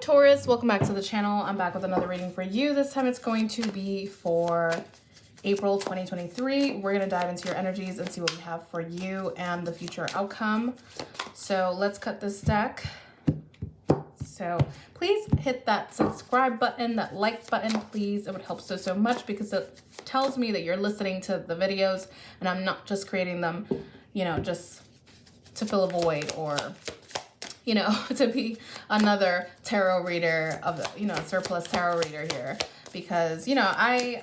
Taurus, welcome back to the channel. I'm back with another reading for you. This time it's going to be for April 2023. We're going to dive into your energies and see what we have for you and the future outcome. So let's cut this deck. So please hit that subscribe button, that like button, please. It would help so much because it tells me that you're listening to the videos and I'm not just creating them, you know, just to fill a void or, you know, to be another tarot reader of, you know, surplus tarot reader here. Because, you know, I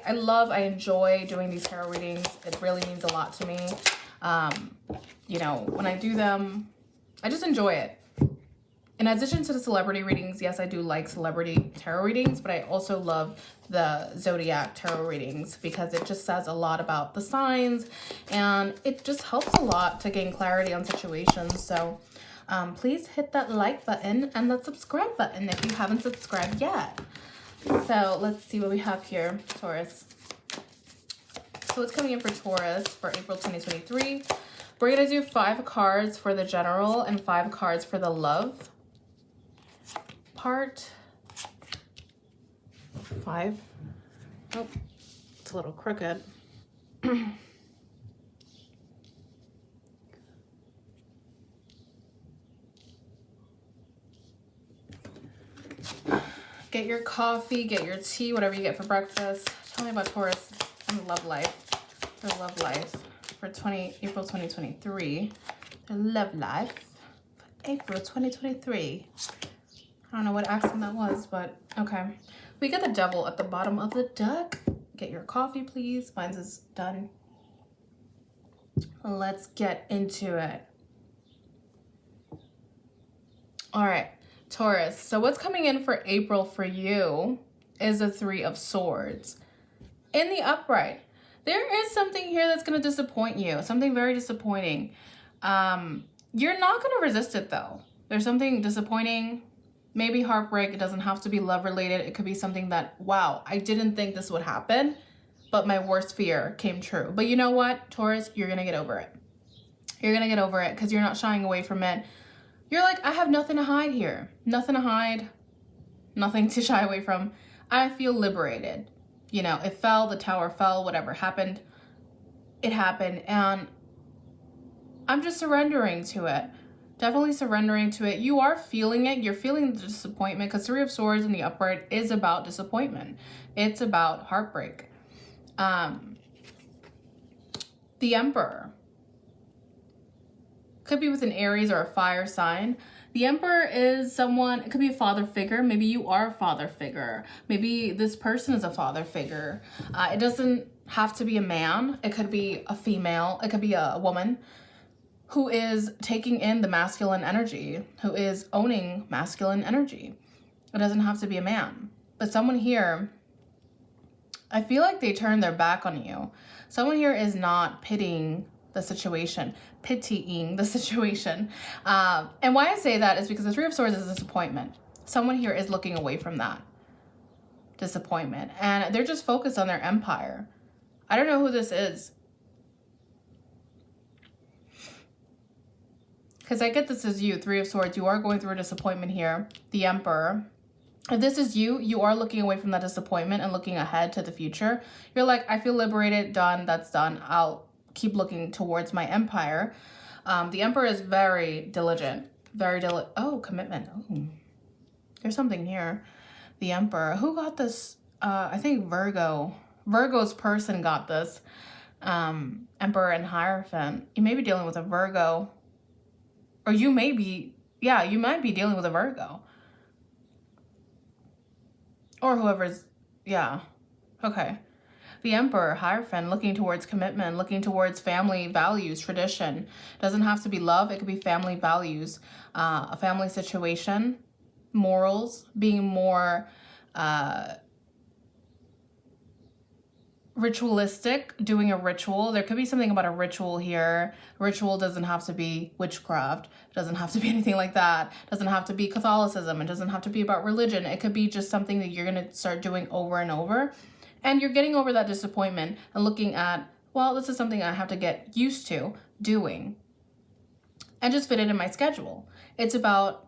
enjoy doing these tarot readings. It really means a lot to me. You know, when I do them, I just enjoy it. In addition to the celebrity readings, yes, I do like celebrity tarot readings, but I also love the zodiac tarot readings because it just says a lot about the signs and it just helps a lot to gain clarity on situations. So please hit that like button and that subscribe button if you haven't subscribed yet. So let's see what we have here, Taurus. So what's coming in for Taurus for April 2023? We're going to do 5 cards for the general and 5 cards for the love part. 5. Oh, it's a little crooked. Get your coffee, get your tea, whatever you get for breakfast. Tell me about Taurus and love life. Their love life for April 2023. Their love life for April 2023. I don't know what accent that was, but okay. We got the devil at the bottom of the deck. Get your coffee, please. Mine's is done. Let's get into it. All right. Taurus, so what's coming in for April for you is the 3 of Swords. In the upright, there is something here that's going to disappoint you, something very disappointing. You're not going to resist it though. There's something disappointing, maybe heartbreak. It doesn't have to be love related. It could be something that, wow, I didn't think this would happen, but my worst fear came true. But you know what, Taurus, you're going to get over it. You're going to get over it because you're not shying away from it. You're like, I have nothing to hide here. Nothing to hide. Nothing to shy away from. I feel liberated. You know, it fell, the tower fell, whatever happened, it happened. And I'm just surrendering to it. Definitely surrendering to it. You are feeling it. You're feeling the disappointment because 3 of Swords in the upright is about disappointment. It's about heartbreak. The Emperor. Could be with an Aries or a fire sign. The Emperor is someone, it could be a father figure. Maybe you are a father figure. Maybe this person is a father figure. It doesn't have to be a man. It could be a female. It could be a woman who is taking in the masculine energy, who is owning masculine energy. It doesn't have to be a man. But someone here, I feel like they turned their back on you. Someone here is not pitying the situation. And why I say that is because the 3 of Swords is disappointment. Someone here is looking away from that disappointment and they're just focused on their empire. I don't know who this is. Because I get this as you, 3 of Swords. You are going through a disappointment here. The Emperor. If this is you, you are looking away from that disappointment and looking ahead to the future. You're like, I feel liberated, done, that's done. I'll keep looking towards my empire. The Emperor is very diligent. Oh, commitment. Oh, there's something here. The Emperor. Who got this? I think Virgo. Virgo's person got this. Emperor and Hierophant. You may be dealing with a Virgo. Or you may be, yeah, you might be dealing with a Virgo. Or whoever's, yeah. Okay. The Emperor, Hierophant, looking towards commitment, looking towards family values, tradition. Doesn't have to be love. It could be family values, a family situation, morals, being more ritualistic, doing a ritual. There could be something about a ritual here. Ritual doesn't have to be witchcraft. It doesn't have to be anything like that. It doesn't have to be Catholicism. It doesn't have to be about religion. It could be just something that you're going to start doing over and over. And you're getting over that disappointment and looking at, well, this is something I have to get used to doing and just fit it in my schedule. It's about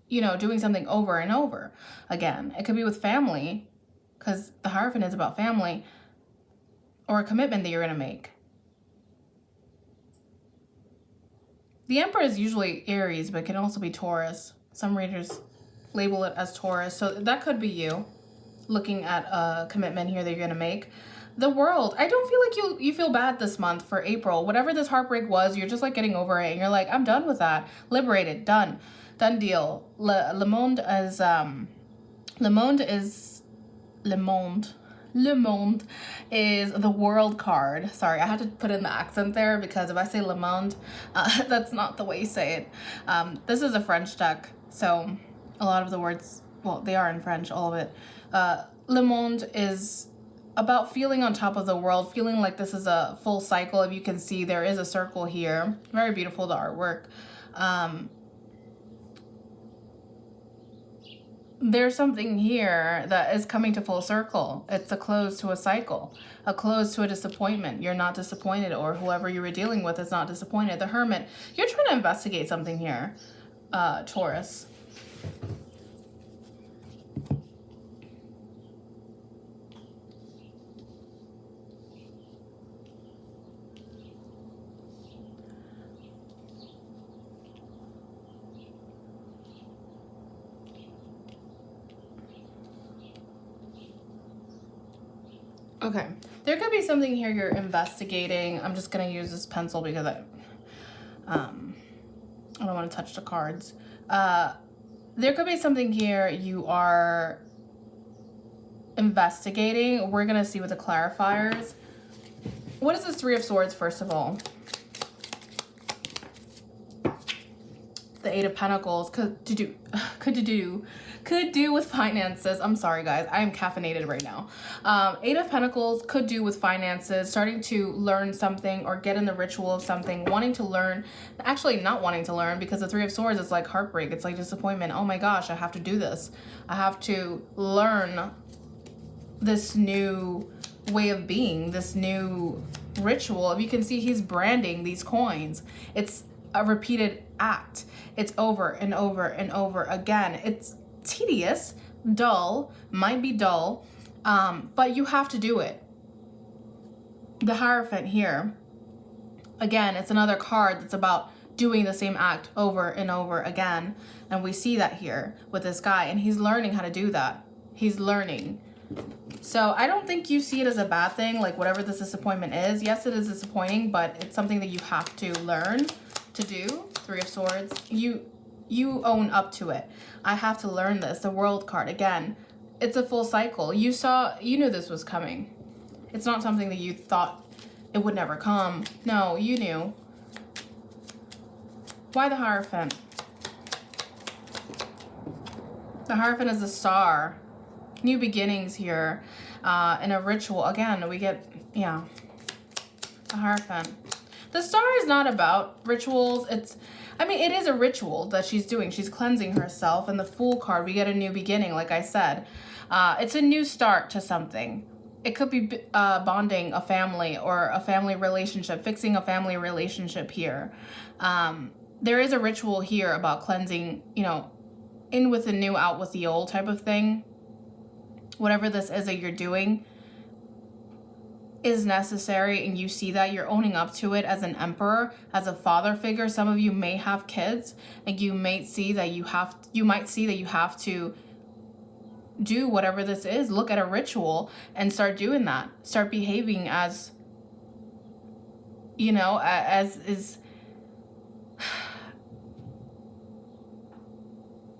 you know, doing something over and over again. It could be with family, because the Hierophant is about family, or a commitment that you're going to make. The Emperor is usually Aries, but it can also be Taurus. Some readers label it as Taurus. So that could be you looking at a commitment here that you're going to make. The World. I don't feel like you feel bad this month for April. Whatever this heartbreak was, you're just like getting over it. And you're like, I'm done with that. Liberated. Done. Done deal. Le Monde is... Le Monde is... Le Monde. Le Monde is the World card. Sorry, I had to put in the accent there because if I say Le Monde, that's not the way you say it. This is a French deck, so a lot of the words, well, they are in French, all of it. Le Monde is about feeling on top of the world, feeling like this is a full cycle. If you can see, there is a circle here. Very beautiful, the artwork. There's something here that is coming to full circle. It's a close to a cycle, a close to a disappointment. You're not disappointed, or whoever you were dealing with is not disappointed. The Hermit, you're trying to investigate something here, Taurus. Okay, there could be something here you're investigating. I'm just gonna use this pencil because I don't want to touch the cards. There could be something here you are investigating. We're gonna see with the clarifiers. What is this Three of Swords, first of all? The Eight of Pentacles could do with finances. I'm sorry, guys. I am caffeinated right now. Eight of Pentacles could do with finances, starting to learn something or get in the ritual of something, wanting to learn, actually not wanting to learn, because the Three of Swords is like heartbreak. It's like disappointment. Oh my gosh, I have to do this. I have to learn this new way of being, this new ritual. If you can see, he's branding these coins. It's a repeated act. It's over and over and over again. It's tedious, dull, might be dull, but you have to do it. The Hierophant here, again, it's another card that's about doing the same act over and over again, and we see that here with this guy, and he's learning how to do that. He's learning. So I don't think you see it as a bad thing, like whatever this disappointment is. Yes, it is disappointing, but it's something that you have to learn to do. Three of Swords, you own up to it. I have to learn this. The World card, again, it's a full cycle. You knew this was coming. It's not something that you thought it would never come. No, you knew. Why the Hierophant? The Hierophant is a star. New beginnings here. In a ritual. Again, we get, yeah, the Hierophant. The star is not about rituals. It is a ritual that she's doing. She's cleansing herself. And the Fool card, we get a new beginning, like I said. It's a new start to something. It could be bonding a family or a family relationship, fixing a family relationship here. There is a ritual here about cleansing, in with the new, out with the old type of thing. Whatever this is that you're doing is necessary, and you see that you're owning up to it as an emperor, as a father figure. Some of you may have kids, and you might see that you have to do whatever this is. Look at a ritual and start doing that. Start behaving as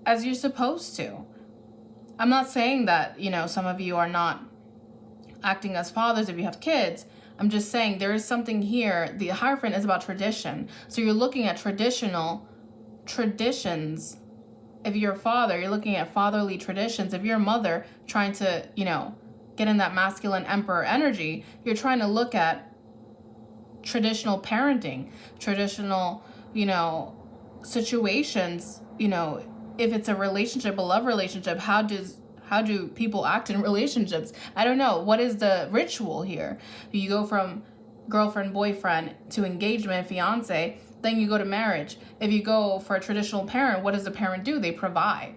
as you're supposed to. I'm not saying that, some of you are not acting as fathers if you have kids. I'm just saying there is something here. The Hierophant is about tradition. So you're looking at traditions. If you're a father, you're looking at fatherly traditions. If you're a mother trying to, get in that masculine emperor energy, you're trying to look at traditional parenting, traditional, situations, if it's a relationship, a love relationship, how do people act in relationships? I don't know. What is the ritual here? You go from girlfriend, boyfriend to engagement, fiance. Then you go to marriage. If you go for a traditional parent, what does the parent do? They provide.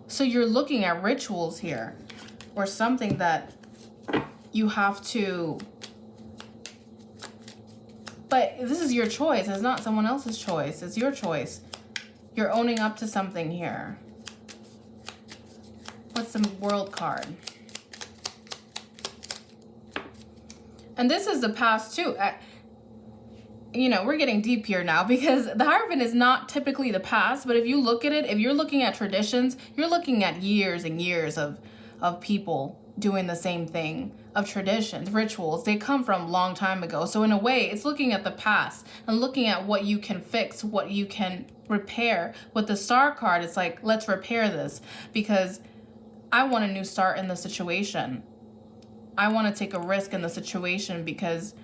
So you're looking at rituals here, or something that you have to, but this is your choice. It's not someone else's choice. It's your choice. You're owning up to something here. What's the World card? And this is the past too. You know, we're getting deep here now because the Hierophant is not typically the past, but if you look at it, if you're looking at traditions, you're looking at years and years of people doing the same thing, of traditions, rituals. They come from a long time ago. So in a way, it's looking at the past and looking at what you can fix, what you can repair. With the Star card, it's like, let's repair this because I want a new start in the situation. I want to take a risk in the situation because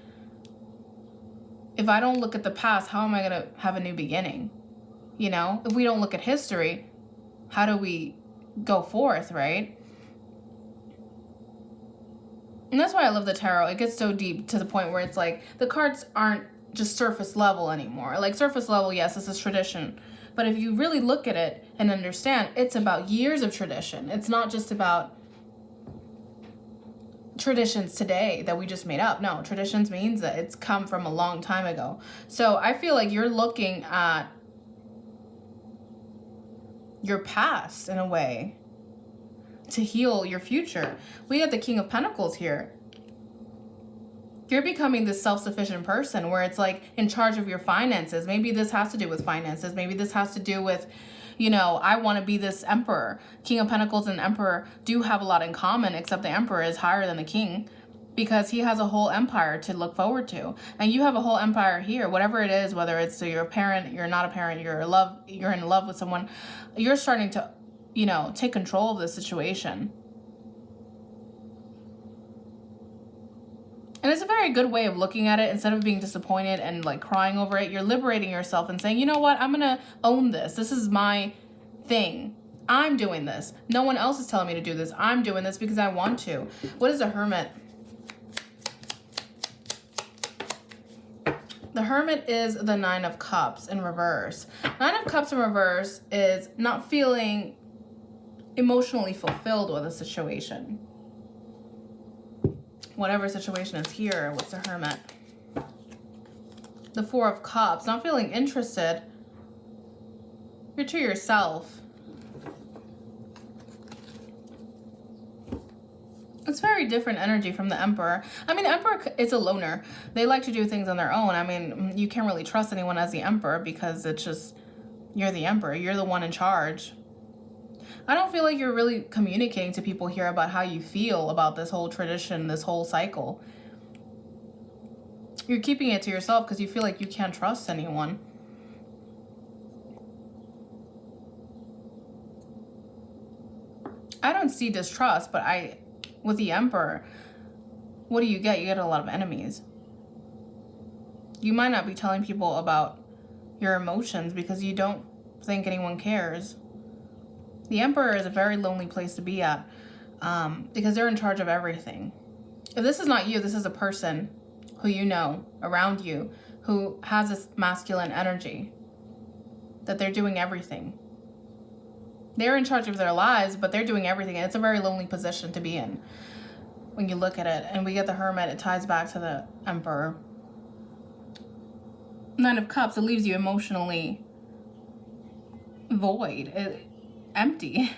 if I don't look at the past, how am I going to have a new beginning? You know, if we don't look at history, how do we go forth, right? And that's why I love the tarot. It gets so deep to the point where it's like the cards aren't just surface level anymore. Like surface level, yes, this is tradition. But if you really look at it and understand, it's about years of tradition. It's not just about traditions today that we just made up. No, traditions means that it's come from a long time ago. So I feel like you're looking at your past in a way to heal your future. We got the King of Pentacles here. You're becoming this self-sufficient person where it's like in charge of your finances. Maybe this has to do with finances. Maybe this has to do with, you know, I want to be this emperor. King of Pentacles and Emperor do have a lot in common, except the Emperor is higher than the King because he has a whole empire to look forward to. And you have a whole empire here, whatever it is, whether it's you're a parent, you're not a parent, you're in love with someone, you're starting to, you know, take control of the situation. And it's a very good way of looking at it. Instead of being disappointed and like crying over it, you're liberating yourself and saying, you know what, I'm going to own this. This is my thing. I'm doing this. No one else is telling me to do this. I'm doing this because I want to. What is a Hermit? The Hermit is the Nine of Cups in reverse. Nine of Cups in reverse is not feeling emotionally fulfilled with a situation. Whatever situation is here, what's the Hermit? The Four of Cups, not feeling interested. You're to yourself. It's very different energy from the Emperor. I mean, the Emperor is a loner. They like to do things on their own. I mean, you can't really trust anyone as the Emperor because it's just, you're the Emperor. You're the one in charge. I don't feel like you're really communicating to people here about how you feel about this whole tradition, this whole cycle. You're keeping it to yourself because you feel like you can't trust anyone. I don't see distrust, but with the Emperor, what do you get? You get a lot of enemies. You might not be telling people about your emotions because you don't think anyone cares. The Emperor is a very lonely place to be at because they're in charge of everything. If this is not you, this is a person who you know around you who has this masculine energy that they're doing everything. They're in charge of their lives, but they're doing everything. And it's a very lonely position to be in when you look at it. And we get the Hermit. It ties back to the Emperor. Nine of Cups, it leaves you emotionally void. Empty.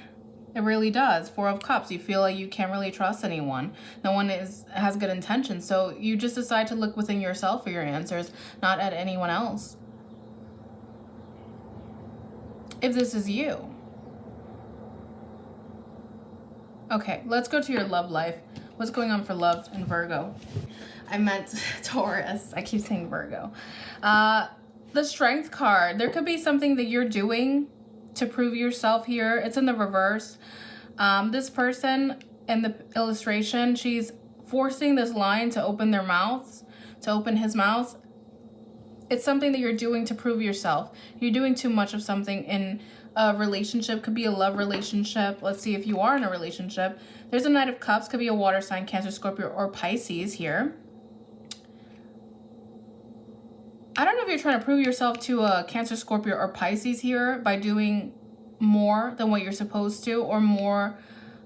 It really does. Four of Cups, you feel like you can't really trust anyone. No one has good intentions. So you just decide to look within yourself for your answers, not at anyone else. If this is you. Okay, let's go to your love life. What's going on for love in Virgo? I meant Taurus. I keep saying Virgo. The Strength card. There could be something that you're doing to prove yourself here. It's in the reverse. This person in the illustration, she's forcing this lion to open their mouths, to open his mouth. It's something that you're doing to prove yourself. You're doing too much of something in a relationship. Could be a love relationship. Let's see if you are in a relationship. There's a Knight of Cups. Could be a water sign, Cancer, Scorpio, or Pisces here. I don't know if you're trying to prove yourself to a Cancer, Scorpio, or Pisces here by doing more than what you're supposed to, or more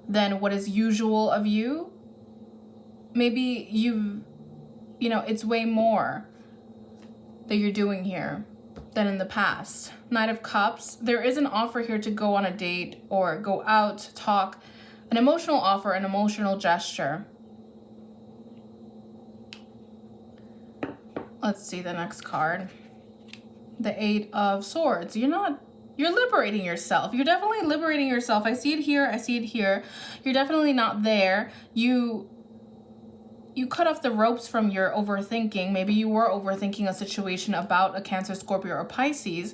than what is usual of you. Maybe you know, it's way more that you're doing here than in the past. Knight of Cups, there is an offer here to go on a date or go out, talk, an emotional offer, an emotional gesture. Let's see the next card. The Eight of Swords. You're liberating yourself. You're definitely liberating yourself. I see it here. I see it here. You're definitely not there. You cut off the ropes from your overthinking. Maybe you were overthinking a situation about a Cancer, Scorpio, or Pisces.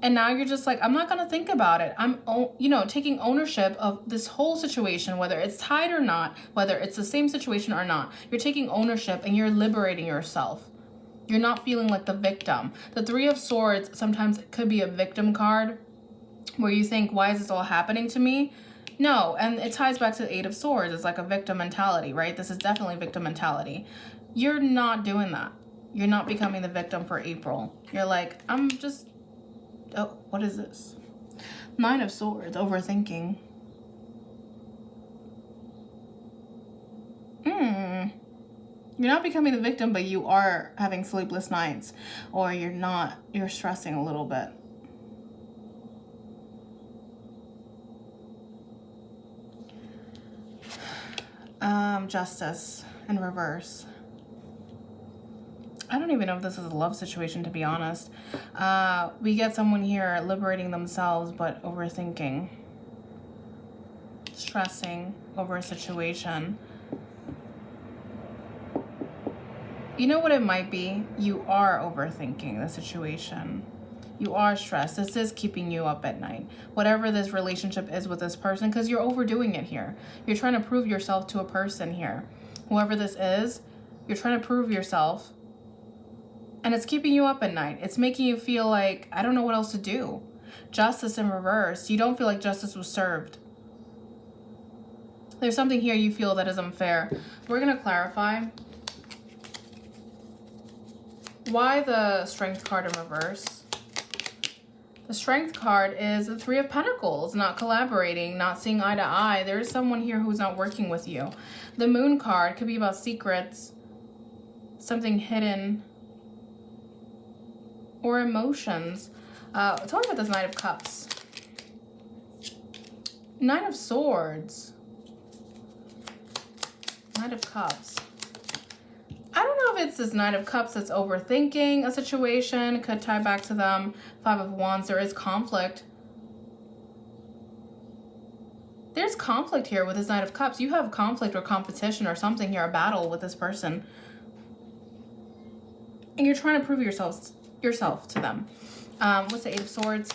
And now you're just like, I'm not going to think about it. I'm, taking ownership of this whole situation, whether it's tied or not, whether it's the same situation or not. You're taking ownership and you're liberating yourself. You're not feeling like the victim. The Three of Swords sometimes could be a victim card where you think, why is this all happening to me? No, and it ties back to the Eight of Swords. It's like a victim mentality, right? This is definitely victim mentality. You're not doing that. You're not becoming the victim for April. You're like, oh, what is this? Nine of Swords, overthinking. You're not becoming the victim, but you are having sleepless nights, or you're stressing a little bit. Justice in reverse. I don't even know if this is a love situation, to be honest. We get someone here liberating themselves, but overthinking. Stressing over a situation. You know what it might be? You are overthinking the situation. You are stressed. This is keeping you up at night. Whatever this relationship is with this person, because you're overdoing it here. You're trying to prove yourself to a person here. Whoever this is, you're trying to prove yourself. And it's keeping you up at night. It's making you feel like, I don't know what else to do. Justice in reverse. You don't feel like justice was served. There's something here you feel that is unfair. We're going to clarify why the Strength card in reverse. The Strength card is the Three of Pentacles, not collaborating, not seeing eye to eye. There is someone here who's not working with you. The Moon card could be about secrets, something hidden, or emotions. Tell me about this Knight of Cups. Knight of Swords. Knight of Cups. I don't know if it's this Knight of Cups that's overthinking a situation. Could tie back to them. Five of Wands. There is conflict. There's conflict here with this Knight of Cups. You have conflict or competition or something here, a battle with this person. And you're trying to prove yourself to them. What's the Eight of Swords?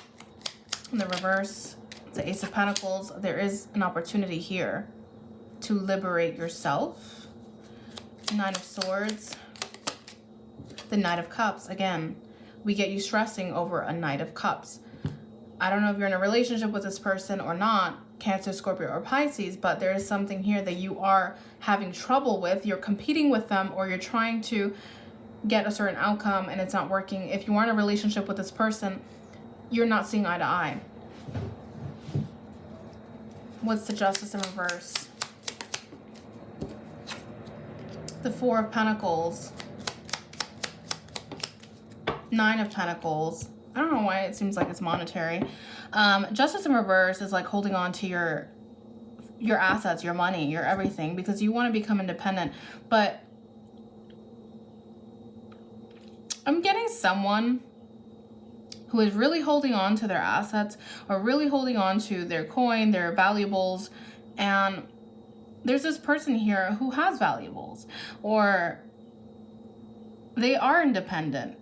In the reverse, the Ace of Pentacles. There is an opportunity here to liberate yourself. Nine of Swords. The Knight of Cups. Again, we get you stressing over a Knight of Cups. I don't know if you're in a relationship with this person or not, Cancer, Scorpio, or Pisces, but there is something here that you are having trouble with. You're competing with them, or you're trying to get a certain outcome and it's not working. If you are in a relationship with this person, you're not seeing eye to eye. What's the Justice in reverse? The Four of Pentacles. Nine of Pentacles. I don't know why it seems like it's monetary. Justice in reverse is like holding on to your assets, your money, your everything, because you want to become independent. But I'm getting someone who is really holding on to their assets, or really holding on to their coin, their valuables, and there's this person here who has valuables, or they are independent,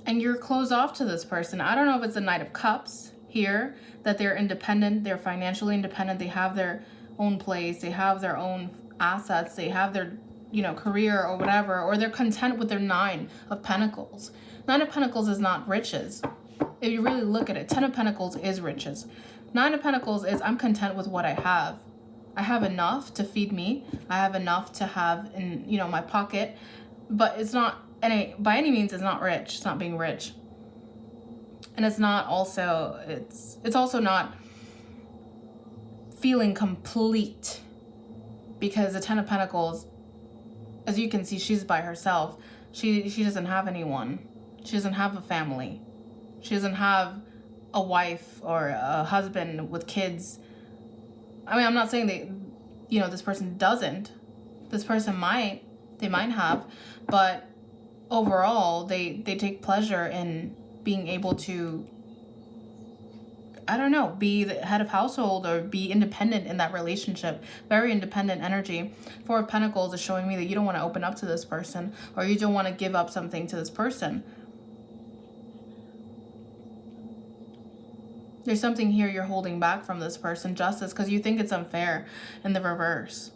and you're closed off to this person. I don't know if it's a Knight of Cups here, that they're independent, they're financially independent, they have their own place, they have their own assets, they have their career or whatever, or they're content with their Nine of Pentacles. Nine of Pentacles is not riches. If you really look at it, Ten of Pentacles is riches. Nine of Pentacles is, I'm content with what I have. I have enough to feed me. I have enough to have in, my pocket. but it's not by any means it's not rich. It's not being rich. And it's not also, it's also not feeling complete, because the Ten of Pentacles, as you can see, she's by herself. She doesn't have anyone. She doesn't have a family. She doesn't have a wife or a husband with kids. I mean, I'm not saying that, you know, this person doesn't. This person might. They might have. But overall, they take pleasure in being able to, I don't know, be the head of household or be independent in that relationship. Very independent energy. Four of Pentacles is showing me that you don't want to open up to this person, or you don't want to give up something to this person. There's something here you're holding back from this person. Justice, because you think it's unfair in the reverse.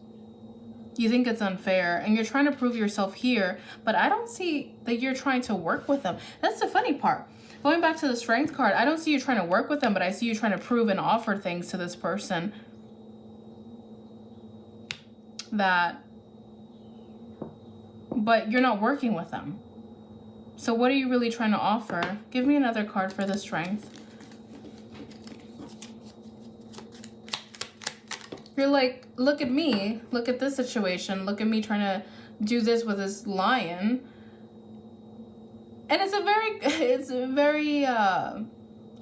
You think it's unfair and you're trying to prove yourself here, but I don't see that you're trying to work with them. That's the funny part. Going back to the Strength card, I don't see you trying to work with them, but I see you trying to prove and offer things to this person but you're not working with them. So what are you really trying to offer? Give me another card for the Strength. You're like, look at me, look at this situation, look at me trying to do this with this lion. And it's a very, I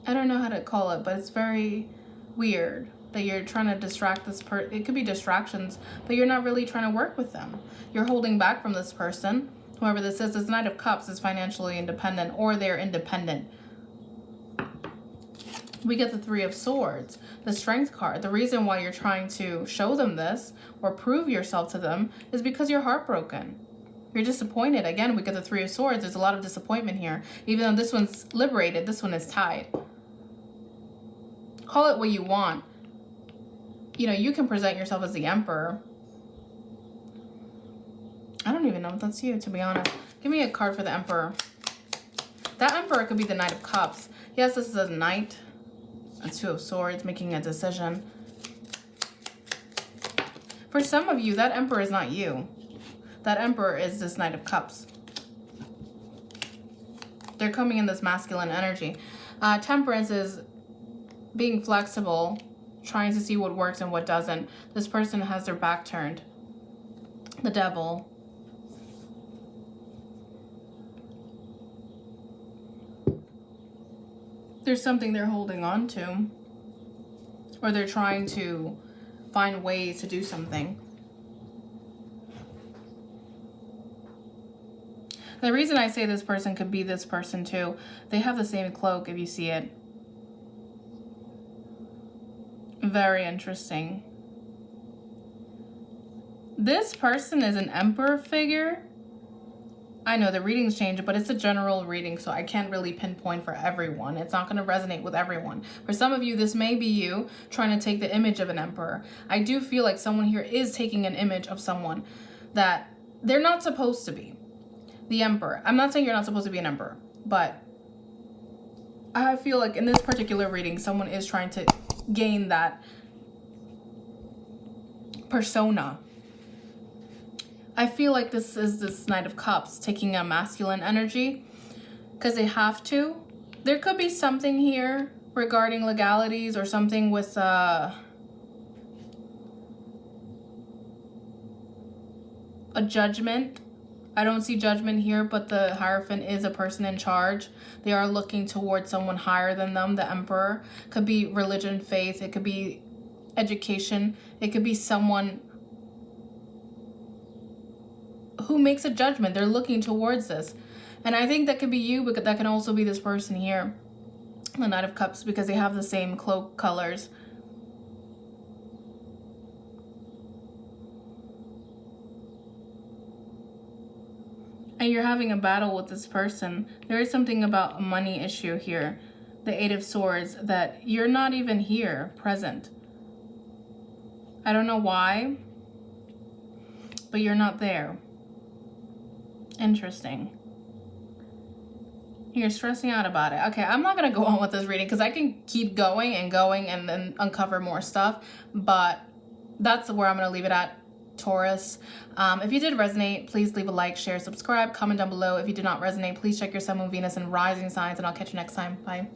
don't know how to call it, but it's very weird that you're trying to distract this person. It could be distractions, but you're not really trying to work with them. You're holding back from this person. Whoever this is, this Knight of Cups is financially independent, or they're independent. We get the Three of Swords, the Strength card. The reason why you're trying to show them this or prove yourself to them is because you're heartbroken. You're disappointed. Again, we get the Three of Swords. There's a lot of disappointment here. Even though this one's liberated, this one is tied. Call it what you want. You know, you can present yourself as the Emperor. I don't even know if that's you, to be honest. Give me a card for the Emperor. That Emperor could be the Knight of Cups. Yes, this is a Knight. A Two of Swords, making a decision. For some of you, that Emperor is not you. That Emperor is this Knight of Cups. They're coming in this masculine energy. Temperance is being flexible, trying to see what works and what doesn't. This person has their back turned. The Devil. There's something they're holding on to, or they're trying to find ways to do something. The reason I say this person could be this person too, they have the same cloak if you see it. Very interesting. This person is an Emperor figure. I know the readings change, but it's a general reading, so I can't really pinpoint for everyone. It's not going to resonate with everyone. For some of you, this may be you trying to take the image of an Emperor. I do feel like someone here is taking an image of someone that they're not supposed to be. The Emperor. I'm not saying you're not supposed to be an Emperor, but I feel like in this particular reading, someone is trying to gain that persona. I feel like this is this Knight of Cups taking a masculine energy because they have to. There could be something here regarding legalities or something with a judgment. I don't see judgment here, but the Hierophant is a person in charge. They are looking towards someone higher than them. The Emperor could be religion, faith. It could be education. It could be someone who makes a judgment. They're looking towards this. And I think that could be you, but that can also be this person here, the Knight of Cups, because they have the same cloak colors. And you're having a battle with this person. There is something about a money issue here. The Eight of Swords, that you're not even here, present. I don't know why, but you're not there. Interesting. You're stressing out about it. Okay, I'm not going to go on with this reading because I can keep going and then uncover more stuff. But that's where I'm going to leave it at. Taurus. If you did resonate, please leave a like, share, subscribe, comment down below. If you did not resonate, please check your sun, moon, Venus, and rising signs, and I'll catch you next time. Bye.